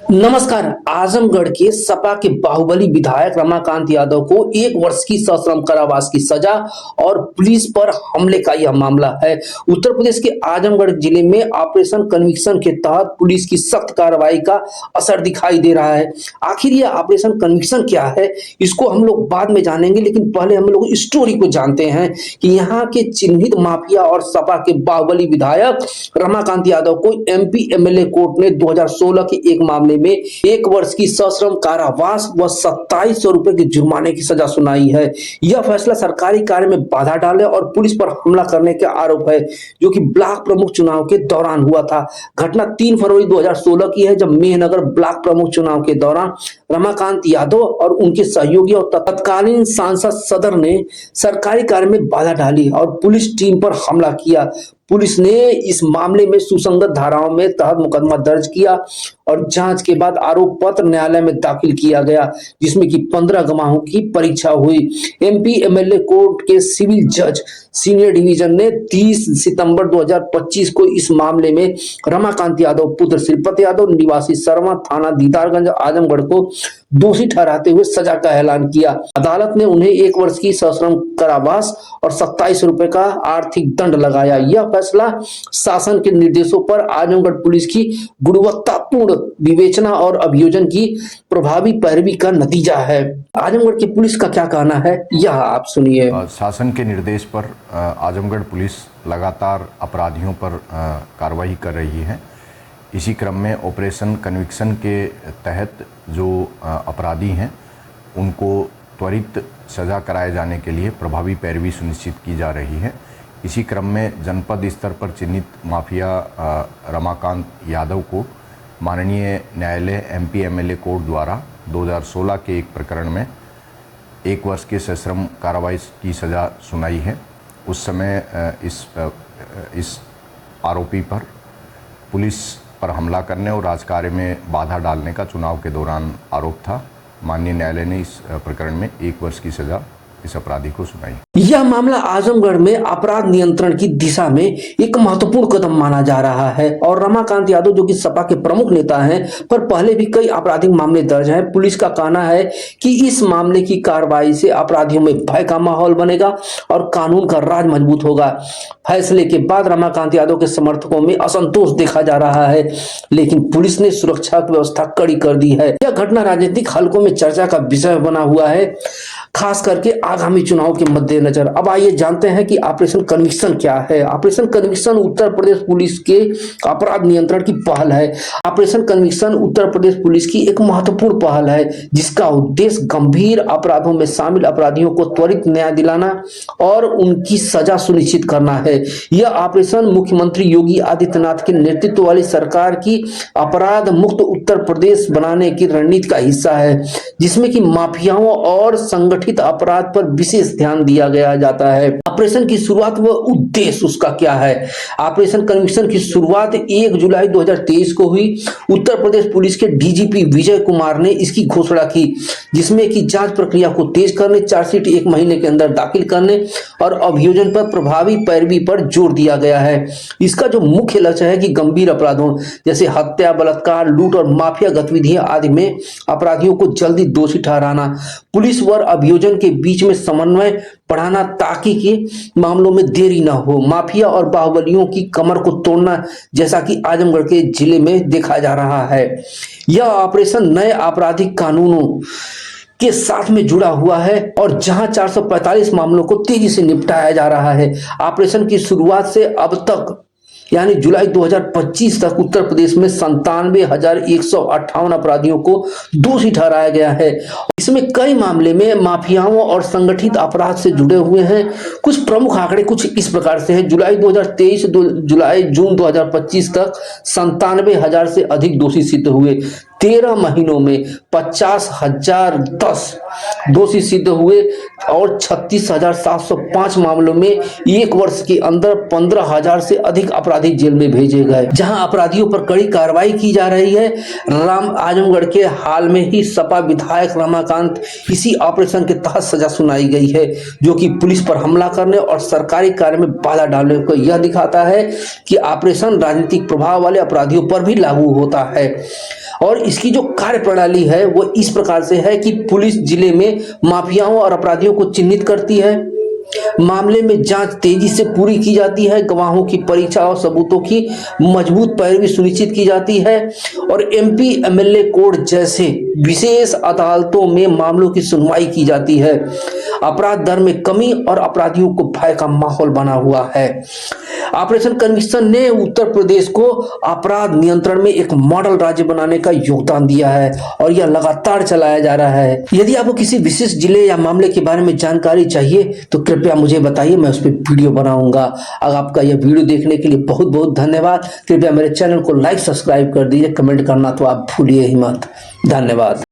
नमस्कार। आजमगढ़ के सपा के बाहुबली विधायक रमाकांत यादव को 1 वर्ष की सश्रम कारावास की सजा और पुलिस पर हमले का यह मामला है। उत्तर प्रदेश के आजमगढ़ जिले में ऑपरेशन कन्विक्शन के तहत पुलिस की सख्त कार्रवाई का असर दिखाई दे रहा है। आखिर यह ऑपरेशन कन्विक्शन क्या है, इसको हम लोग बाद में जानेंगे, लेकिन पहले हम लोग स्टोरी को जानते हैं कि यहाँ के चिन्हित माफिया और सपा के बाहुबली विधायक रमाकांत यादव को एमपी एमएलए कोर्ट ने 2016 के एक मामले में 1 वर्ष की सश्रम कारावास व 2700 रुपए के जुर्माने की सजा सुनाई है। यह फैसला सरकारी कार्य में बाधा डाले और पुलिस पर हमला करने के आरोप है, जो कि ब्लॉक प्रमुख चुनाव के दौरान हुआ था। घटना 3 फरवरी 2016 की है, जब मेहनगर ब्लॉक प्रमुख चुनाव के दौरान रमाकांत यादव और उनके सहयोगी और तत्कालीन सांसद सदर ने सरकारी कार्य में बाधा डाली और पुलिस टीम पर हमला किया। पुलिस ने इस मामले में सुसंगत धाराओं में तहत मुकदमा दर्ज किया और जांच के बाद आरोप पत्र न्यायालय में दाखिल किया गया, जिसमें कि 15 गवाहों की परीक्षा हुई। एमपी एमएलए कोर्ट के सिविल जज सीनियर डिवीजन ने 30 सितंबर 2025 को इस मामले में रमाकांत यादव पुत्र श्रीपत यादव निवासी शर्मा थाना दीदारगंज आजमगढ़ को दोषी ठहराते हुए सजा का ऐलान किया। अदालत ने उन्हें 1 वर्ष की सश्रम कारावास और 2700 रुपए का आर्थिक दंड लगाया। यह फैसला शासन के निर्देशों पर आजमगढ़ पुलिस की गुणवत्तापूर्ण विवेचना और अभियोजन की प्रभावी पैरवी का नतीजा है। आजमगढ़ की पुलिस का क्या कहना है, यह आप सुनिए। शासन के निर्देश पर आजमगढ़ पुलिस लगातार अपराधियों पर कार्रवाई कर रही है। इसी क्रम में ऑपरेशन कन्विक्शन के तहत जो अपराधी हैं उनको त्वरित सजा कराए जाने के लिए प्रभावी पैरवी सुनिश्चित की जा रही है। इसी क्रम में जनपद स्तर पर चिन्हित माफिया रमाकांत यादव को माननीय न्यायालय एमपी एमएलए कोर्ट द्वारा 2016 के एक प्रकरण में 1 वर्ष के सश्रम कार्रवाई की सज़ा सुनाई है। उस समय इस आरोपी पर पुलिस पर हमला करने और राजकार्य में बाधा डालने का चुनाव के दौरान आरोप था। माननीय न्यायालय ने इस प्रकरण में 1 वर्ष की सजा इस अपराधी को सुनाई। यह मामला आजमगढ़ में अपराध नियंत्रण की दिशा में एक महत्वपूर्ण कदम माना जा रहा है और रमाकांत यादव, जो कि सपा के प्रमुख नेता हैं, पर पहले भी कई आपराधिक मामले दर्ज हैं। पुलिस का कहना है कि इस मामले की कार्रवाई से अपराधियों में भय का माहौल बनेगा और कानून का राज मजबूत होगा। फैसले के बाद रमाकांत यादव के समर्थकों में असंतोष देखा जा रहा है, लेकिन पुलिस ने सुरक्षा की व्यवस्था कड़ी कर दी है। यह घटना राजनीतिक हलकों में चर्चा का विषय बना हुआ है, खास करके आगामी चुनाव के मद्देनजर। अब आइए जानते हैं कि ऑपरेशन कन्विक्शन क्या है। Operation conviction Uttar Pradesh police के अपराध नियंत्रण की पहल है। Operation conviction Uttar Pradesh police की एक महत्वपूर्ण पहल है, जिसका उद्देश्य गंभीर अपराधों में शामिल अपराधियों को त्वरित न्याय दिलाना और उनकी सजा सुनिश्चित करना है। यह ऑपरेशन मुख्यमंत्री योगी आदित्यनाथ के नेतृत्व वाली सरकार की अपराध मुक्त उत्तर प्रदेश बनाने की रणनीति का हिस्सा है, जिसमें कि माफियाओं और संगठित अपराध पर विशेष ध्यान दिया गया जाता है। ऑपरेशन की शुरुआत व उद्देश्य उसका क्या है। ऑपरेशन कन्विक्शन की शुरुआत 1 जुलाई 2023 को हुई। उत्तर प्रदेश पुलिस के डीजीपी विजय कुमार ने इसकी घोषणा की, जिसमें कि जांच प्रक्रिया को तेज करने, चार्जशीट 1 महीने के अंदर दाखिल करने और अभियोजन पर प्रभावी पैरवी पर जोर दिया गया है। इसका जो मुख्य लक्ष्य है कि गंभीर अपराधों जैसे हत्या, बलात्कार, लूट और माफिया गतिविधियां आदि में अपराधियों को जल्दी दोषी ठहराना, पुलिस व अभियोजन के बीच में समन्वय बढ़ाना ताकि के मामलों में देरी न हो, माफिया और बाहुबलियों की कमर को तोड़ना, जैसा कि आजमगढ़ के जिले में देखा जा रहा है। यह ऑपरेशन नए आपराधिक कानूनों के साथ में जुड़ा हुआ है और जहां 445 मामलों को तेजी से निपटाया जा रहा है। ऑपरेशन की शुरुआत से अब तक यानी जुलाई 2025 तक उत्तर प्रदेश में 97,158 अपराधियों को दोषी ठहराया गया है। इसमें कई मामले में माफियाओं और संगठित अपराध से जुड़े हुए हैं। कुछ प्रमुख आंकड़े कुछ इस प्रकार से हैं। जुलाई 2023 जून 2025 तक 97,000 से अधिक दोषी सिद्ध हुए। 13 महीनों में 50,010 दोषी सिद्ध हुए और 36,705 मामलों में 1 वर्ष के अंदर 15,000 से अधिक अपराध अपराधी जेल में भेजे गए, जहां अपराधियों पर कड़ी कार्रवाई की जा रही है। आजमगढ़ के हाल में ही सपा विधायक रमाकांत इसी ऑपरेशन के तहत सजा सुनाई गई है, जो कि पुलिस पर हमला करने और सरकारी कार्य में बाधा डालने को यह दिखाता है कि ऑपरेशन राजनीतिक प्रभाव वाले अपराधियों पर भी लागू होता है। और इसकी जो कार्य प्रणाली है वो इस प्रकार से है कि पुलिस जिले में माफियाओं और अपराधियों को चिन्हित करती है, मामले में जांच तेजी से पूरी की जाती है, गवाहों की परीक्षा और सबूतों की मजबूत पैरवी सुनिश्चित की जाती है और एमपी एमएलए कोर्ट जैसे विशेष अदालतों में मामलों की सुनवाई की जाती है। अपराध दर में कमी और अपराधियों को भय का माहौल बना हुआ है। ऑपरेशन कन्विक्शन ने उत्तर प्रदेश को अपराध नियंत्रण में एक मॉडल राज्य बनाने का योगदान दिया है और यह लगातार चलाया जा रहा है। यदि आपको किसी विशेष जिले या मामले के बारे में जानकारी चाहिए तो कृपया मुझे बताइए, मैं उस पर वीडियो बनाऊंगा। अगर आपका यह वीडियो देखने के लिए बहुत बहुत धन्यवाद। कृपया मेरे चैनल को लाइक सब्सक्राइब कर दीजिए, कमेंट करना तो आप भूलिए ही मत। धन्यवाद।